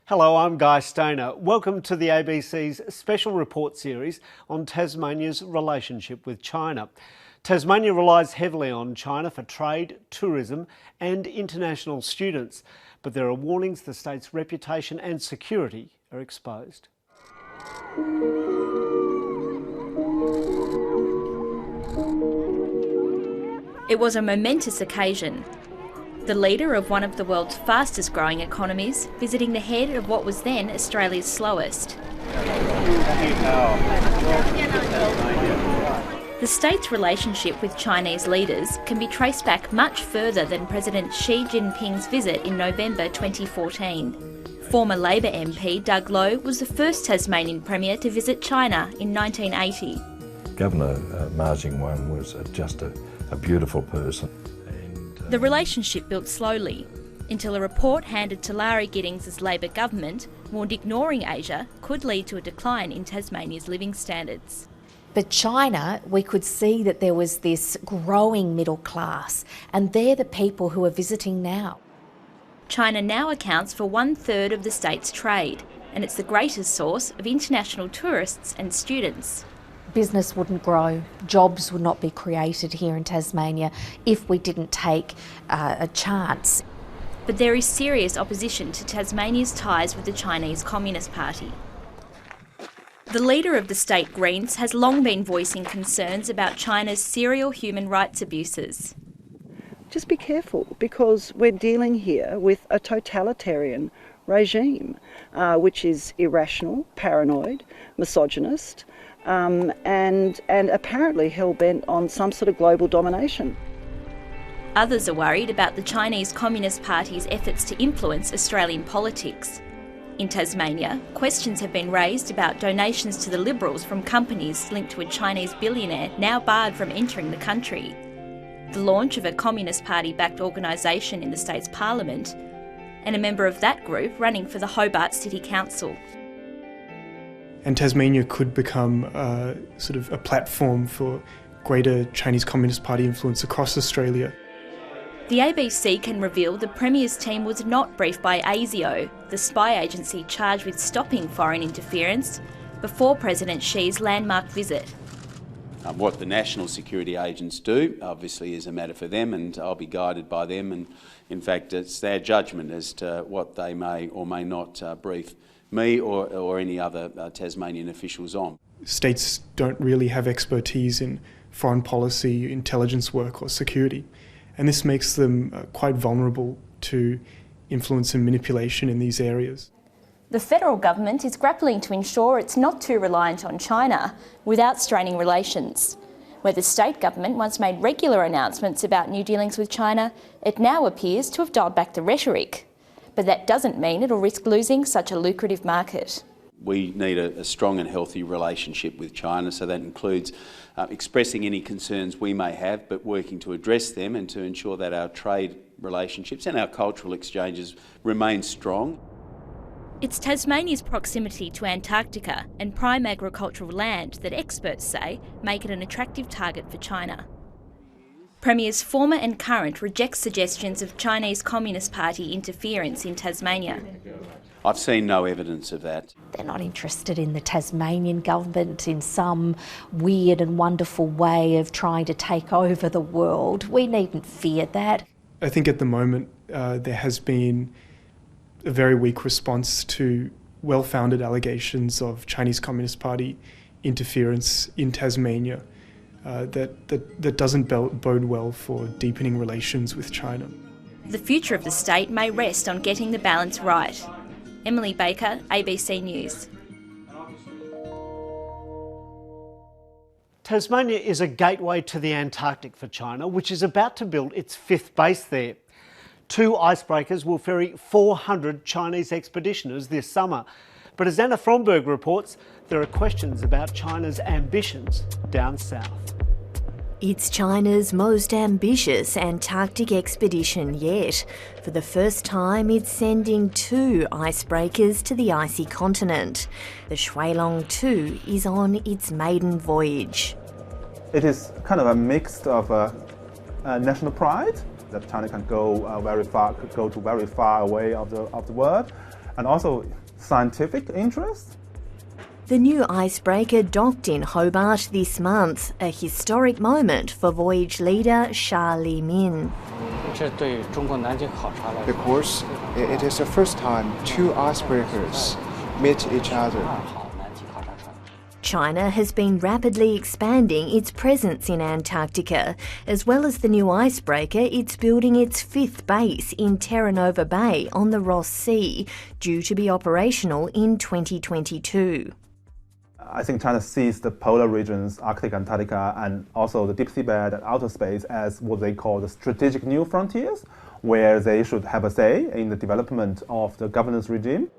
Hello, I'm Guy Stainer. Welcome to the ABC's special report series on Tasmania's relationship with China. Tasmania relies heavily on China for trade, tourism and international students, but there are warnings the state's reputation and security are exposed. It was a momentous occasion. The leader of one of the world's fastest growing economies visiting the head of what was then Australia's slowest. The state's relationship with Chinese leaders can be traced back much further than President Xi Jinping's visit in November 2014. Former Labor MP Doug Lowe was the first Tasmanian Premier to visit China in 1980. Governor Ma Jing-wen was just a beautiful person. The relationship built slowly, until a report handed to Larry Giddings' Labor government warned ignoring Asia could lead to a decline in Tasmania's living standards. But China, we could see that there was this growing middle class, and they're the people who are visiting now. China now accounts for 1/3 of the state's trade, and it's the greatest source of international tourists and students. Business wouldn't grow, jobs would not be created here in Tasmania if we didn't take a chance. But there is serious opposition to Tasmania's ties with the Chinese Communist Party. The leader of the state Greens has long been voicing concerns about China's serial human rights abuses. Just be careful, because we're dealing here with a totalitarian regime, which is irrational, paranoid, misogynist, and apparently hell-bent on some sort of global domination. Others are worried about the Chinese Communist Party's efforts to influence Australian politics. In Tasmania, questions have been raised about donations to the Liberals from companies linked to a Chinese billionaire now barred from entering the country. The launch of a Communist Party-backed organisation in the state's parliament, and a member of that group running for the Hobart City Council. And Tasmania could become sort of a platform for greater Chinese Communist Party influence across Australia. The ABC can reveal the Premier's team was not briefed by ASIO, the spy agency charged with stopping foreign interference, before President Xi's landmark visit. What the national security agents do, obviously, is a matter for them, and I'll be guided by them. And in fact, it's their judgment as to what they may or may not brief me or any other Tasmanian officials on. States don't really have expertise in foreign policy, intelligence work or security, and this makes them quite vulnerable to influence and manipulation in these areas. The federal government is grappling to ensure it's not too reliant on China without straining relations. Where the state government once made regular announcements about new dealings with China, it now appears to have dialed back the rhetoric. But that doesn't mean it'll risk losing such a lucrative market. We need a strong and healthy relationship with China, so that includes expressing any concerns we may have, but working to address them and to ensure that our trade relationships and our cultural exchanges remain strong. It's Tasmania's proximity to Antarctica and prime agricultural land that experts say make it an attractive target for China. Premiers former and current reject suggestions of Chinese Communist Party interference in Tasmania. I've seen no evidence of that. They're not interested in the Tasmanian government in some weird and wonderful way of trying to take over the world. We needn't fear that. I think at the moment there has been a very weak response to well-founded allegations of Chinese Communist Party interference in Tasmania. That doesn't bode well for deepening relations with China. The future of the state may rest on getting the balance right. Emily Baker, ABC News. Tasmania is a gateway to the Antarctic for China, which is about to build its 5th base there. 2 icebreakers will ferry 400 Chinese expeditioners this summer. But as Anna Fromberg reports, there are questions about China's ambitions down south. It's China's most ambitious Antarctic expedition yet. For the first time, it's sending 2 icebreakers to the icy continent. The Shuilong 2 is on its maiden voyage. It is kind of a mix of national pride that China can go very far, go to very far away of the world, and also scientific interest. The new icebreaker docked in Hobart this month, a historic moment for voyage leader Xi Jinping. Because it is the first time two icebreakers meet each other. China has been rapidly expanding its presence in Antarctica. As well as the new icebreaker, it's building its fifth base in Terra Nova Bay on the Ross Sea, due to be operational in 2022. I think China sees the polar regions, Arctic, Antarctica, and also the deep seabed and outer space as what they call the strategic new frontiers, where they should have a say in the development of the governance regime.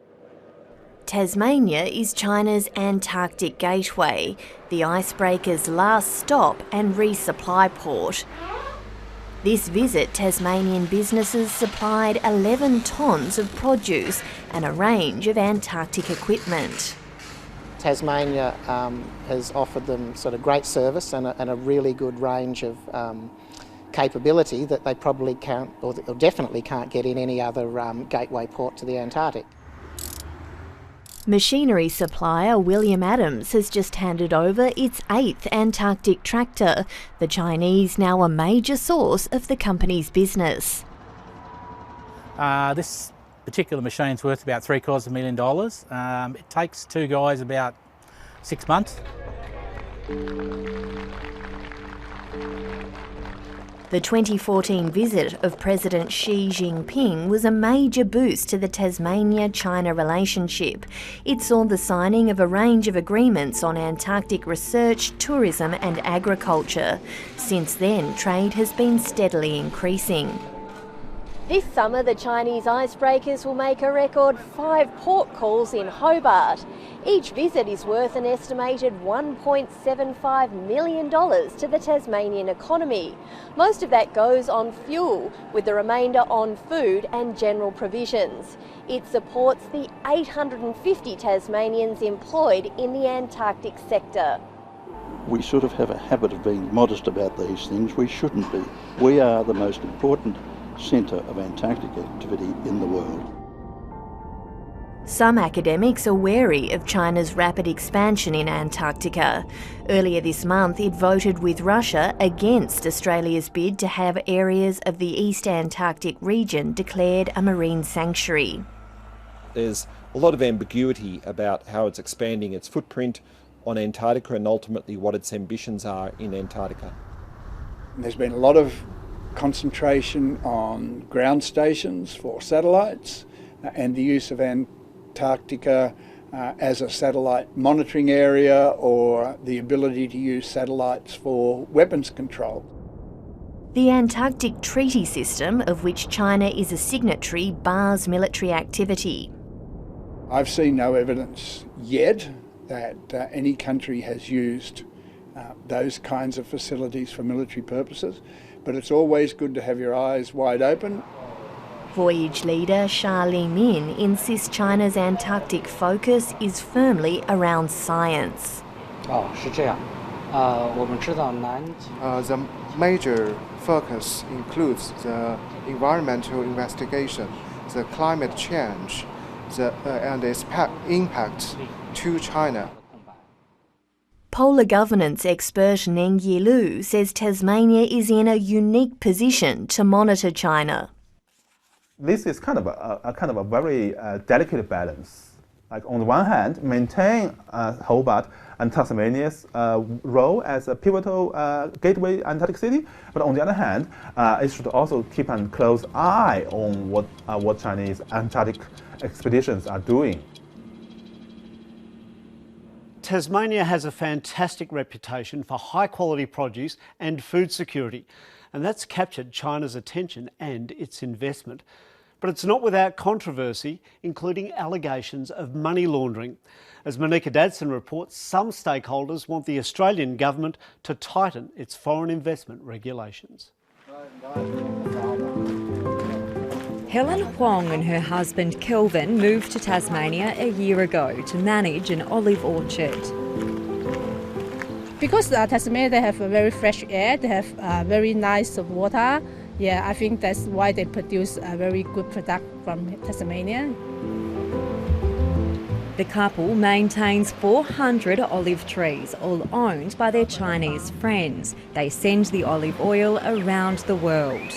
Tasmania is China's Antarctic gateway, the icebreaker's last stop and resupply port. This visit, Tasmanian businesses supplied 11 tonnes of produce and a range of Antarctic equipment. Tasmania has offered them sort of great service and a really good range of capability that they probably can't, or definitely can't get in any other gateway port to the Antarctic. Machinery supplier William Adams has just handed over its 8th Antarctic tractor, the Chinese now a major source of the company's business. This particular machine's worth about $750,000. It takes two guys about 6 months. The 2014 visit of President Xi Jinping was a major boost to the Tasmania-China relationship. It saw the signing of a range of agreements on Antarctic research, tourism and agriculture. Since then, trade has been steadily increasing. This summer, the Chinese icebreakers will make a record 5 port calls in Hobart. Each visit is worth an estimated $1.75 million to the Tasmanian economy. Most of that goes on fuel, with the remainder on food and general provisions. It supports the 850 Tasmanians employed in the Antarctic sector. We sort of have a habit of being modest about these things. We shouldn't be. We are the most important centre of Antarctic activity in the world. Some academics are wary of China's rapid expansion in Antarctica. Earlier this month, it voted with Russia against Australia's bid to have areas of the East Antarctic region declared a marine sanctuary. There's a lot of ambiguity about how it's expanding its footprint on Antarctica and ultimately what its ambitions are in Antarctica. There's been a lot of concentration on ground stations for satellites and the use of Antarctica as a satellite monitoring area, or the ability to use satellites for weapons control. The Antarctic Treaty System, of which China is a signatory, bars military activity. I've seen no evidence yet that any country has used those kinds of facilities for military purposes, but it's always good to have your eyes wide open. Voyage leader Xi Jinping insists China's Antarctic focus is firmly around science. The major focus includes the environmental investigation, the climate change, and its impact to China. Polar governance expert Neng Yilu says Tasmania is in a unique position to monitor China. This is kind of a very delicate balance. Like on the one hand, maintain Hobart and Tasmania's role as a pivotal gateway Antarctic city, but on the other hand, it should also keep a close eye on what Chinese Antarctic expeditions are doing. Tasmania has a fantastic reputation for high-quality produce and food security, and that's captured China's attention and its investment. But it's not without controversy, including allegations of money laundering. As Monica Dadson reports, some stakeholders want the Australian government to tighten its foreign investment regulations. Helen Huang and her husband Kelvin moved to Tasmania a year ago to manage an olive orchard. Because Tasmania, they have a very fresh air, they have very nice water. Yeah, I think that's why they produce a very good product from Tasmania. The couple maintains 400 olive trees, all owned by their Chinese friends. They send the olive oil around the world.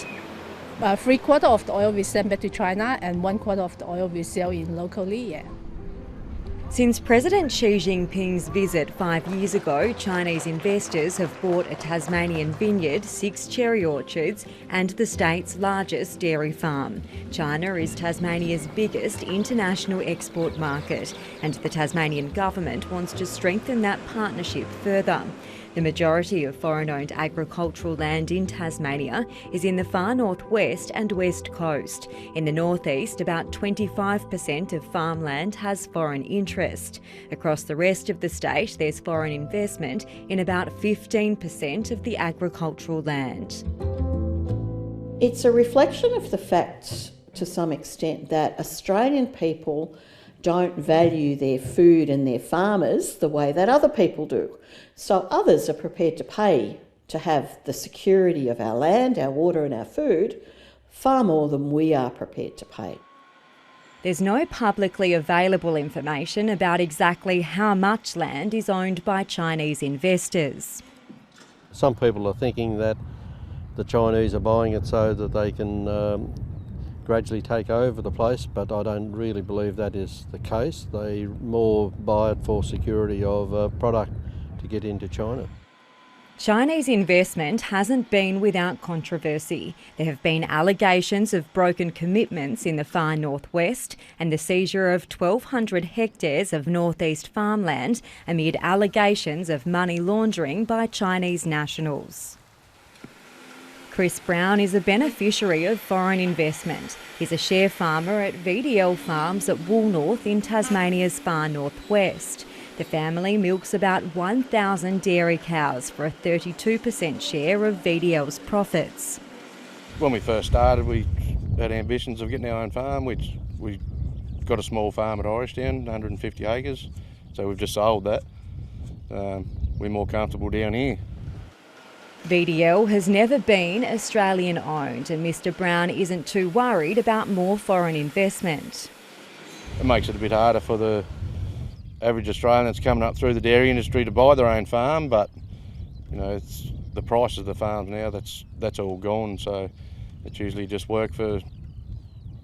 3/4 of the oil we send back to China and 1/4 of the oil we sell in locally. Yeah. Since President Xi Jinping's visit 5 years ago, Chinese investors have bought a Tasmanian vineyard, 6 cherry orchards and the state's largest dairy farm. China is Tasmania's biggest international export market, and the Tasmanian government wants to strengthen that partnership further. The majority of foreign-owned agricultural land in Tasmania is in the far northwest and west coast. In the northeast, about 25% of farmland has foreign interest. Across the rest of the state, there's foreign investment in about 15% of the agricultural land. It's a reflection of the fact, to some extent, that Australian people don't value their food and their farmers the way that other people do. So others are prepared to pay to have the security of our land, our water and our food far more than we are prepared to pay. There's no publicly available information about exactly how much land is owned by Chinese investors. Some people are thinking that the Chinese are buying it so that they can gradually take over the place, but I don't really believe that is the case. They more buy it for security of product to get into China. Chinese investment hasn't been without controversy. There have been allegations of broken commitments in the far northwest and the seizure of 1,200 hectares of northeast farmland amid allegations of money laundering by Chinese nationals. Chris Brown is a beneficiary of foreign investment. He's a share farmer at VDL Farms at Woolnorth in Tasmania's far northwest. The family milks about 1,000 dairy cows for a 32% share of VDL's profits. When we first started, we had ambitions of getting our own farm. We got a small farm at Irishtown, 150 acres, so we've just sold that. We're more comfortable down here. VDL has never been Australian owned, and Mr Brown isn't too worried about more foreign investment. It makes it a bit harder for the average Australian that's coming up through the dairy industry to buy their own farm, but you know, it's the price of the farms now, that's all gone, so it's usually just work for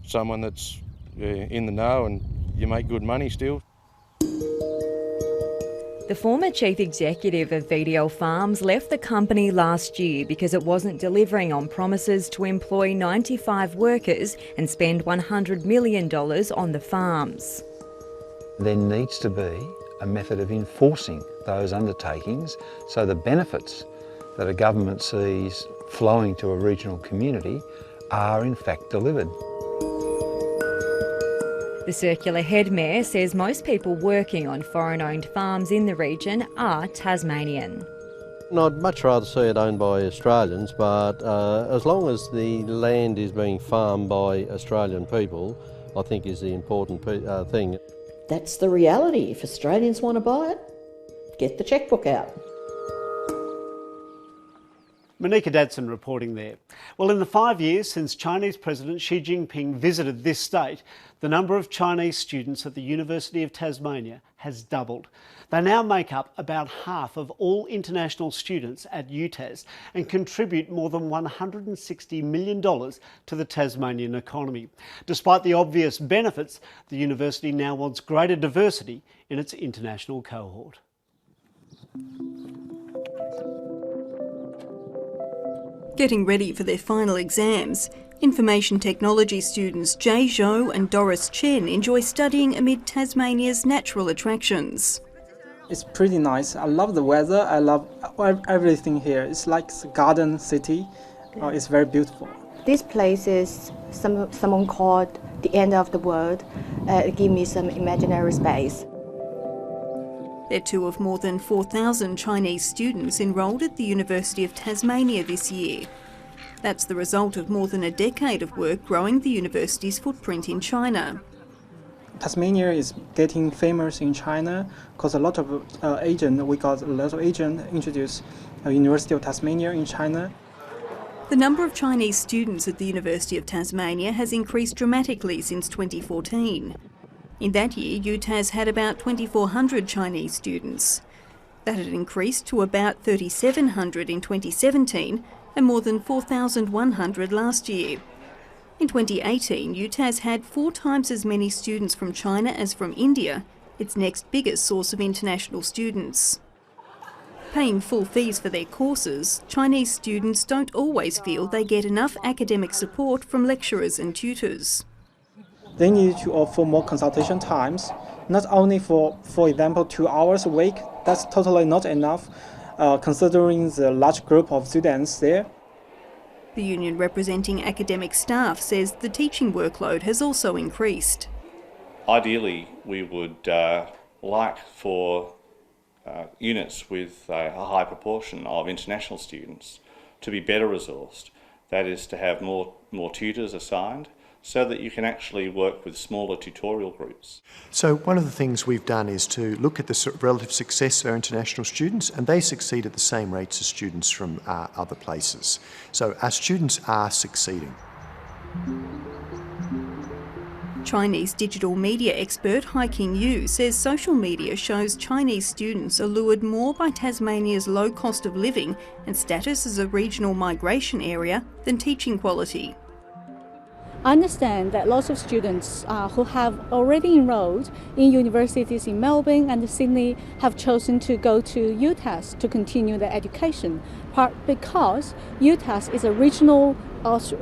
someone that's in the know, and you make good money still. The former chief executive of VDL Farms left the company last year because it wasn't delivering on promises to employ 95 workers and spend $100 million on the farms. There needs to be a method of enforcing those undertakings so the benefits that a government sees flowing to a regional community are in fact delivered. The Circular Head Mayor says most people working on foreign-owned farms in the region are Tasmanian. I'd much rather see it owned by Australians, but as long as the land is being farmed by Australian people, I think is the important thing. That's the reality. If Australians want to buy it, get the chequebook out. Monika Dadson reporting there. Well, in the 5 years since Chinese President Xi Jinping visited this state, the number of Chinese students at the University of Tasmania has doubled. They now make up about half of all international students at UTAS and contribute more than $160 million to the Tasmanian economy. Despite the obvious benefits, the university now wants greater diversity in its international cohort. Getting ready for their final exams, information technology students Jay Zhou and Doris Chen enjoy studying amid Tasmania's natural attractions. It's pretty nice. I love the weather. I love everything here. It's like a garden city. It's very beautiful. This place is someone called the end of the world. Give me some imaginary space. They're two of more than 4,000 Chinese students enrolled at the University of Tasmania this year. That's the result of more than a decade of work growing the university's footprint in China. Tasmania is getting famous in China because we got a lot of agents introduced the University of Tasmania in China. The number of Chinese students at the University of Tasmania has increased dramatically since 2014. In that year, UTAS had about 2,400 Chinese students. That had increased to about 3,700 in 2017 and more than 4,100 last year. In 2018, UTAS had 4 times as many students from China as from India, its next biggest source of international students. Paying full fees for their courses, Chinese students don't always feel they get enough academic support from lecturers and tutors. They need to offer more consultation times, not only for example, 2 hours a week. That's totally not enough, considering the large group of students there. The union representing academic staff says the teaching workload has also increased. Ideally, we would like for units with a high proportion of international students to be better resourced. That is, to have more tutors assigned, so that you can actually work with smaller tutorial groups. So one of the things we've done is to look at the relative success of our international students, and they succeed at the same rates as students from other places. So our students are succeeding. Chinese digital media expert Haiking Yu says social media shows Chinese students are lured more by Tasmania's low cost of living and status as a regional migration area than teaching quality. I understand that lots of students who have already enrolled in universities in Melbourne and Sydney have chosen to go to UTAS to continue their education, part because UTAS is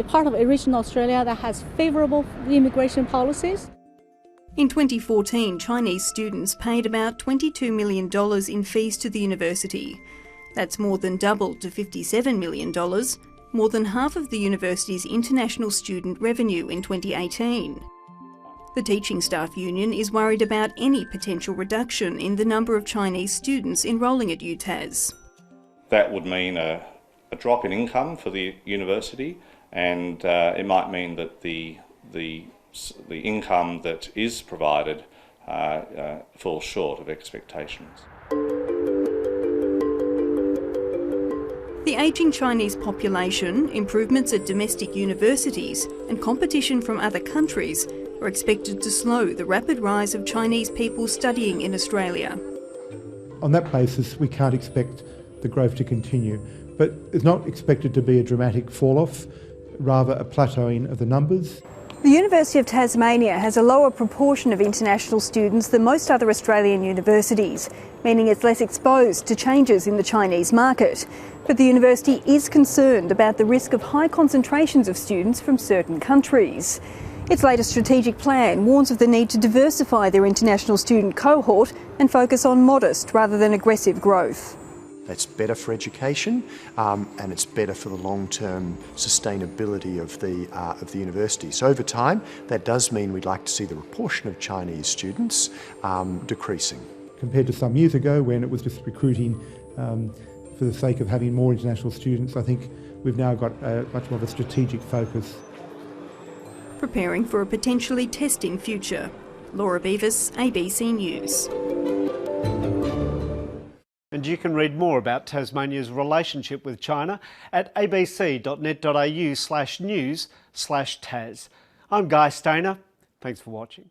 part of a regional Australia that has favourable immigration policies. In 2014, Chinese students paid about $22 million in fees to the university. That's more than doubled to $57 million, more than half of the university's international student revenue in 2018. The Teaching Staff Union is worried about any potential reduction in the number of Chinese students enrolling at UTAS. That would mean a drop in income for the university, and it might mean that the income that is provided falls short of expectations. The ageing Chinese population, improvements at domestic universities and competition from other countries are expected to slow the rapid rise of Chinese people studying in Australia. On that basis, we can't expect the growth to continue, but it's not expected to be a dramatic fall-off, rather a plateauing of the numbers. The University of Tasmania has a lower proportion of international students than most other Australian universities, meaning it's less exposed to changes in the Chinese market. But the university is concerned about the risk of high concentrations of students from certain countries. Its latest strategic plan warns of the need to diversify their international student cohort and focus on modest rather than aggressive growth. That's better for education, and it's better for the long-term sustainability of the university. So over time, that does mean we'd like to see the proportion of Chinese students decreasing. Compared to some years ago when it was just recruiting for the sake of having more international students, I think we've now got much more of a strategic focus. Preparing for a potentially testing future. Laura Beavis, ABC News. And you can read more about Tasmania's relationship with China at abc.net.au/news/Tas. I'm Guy Stainer. Thanks for watching.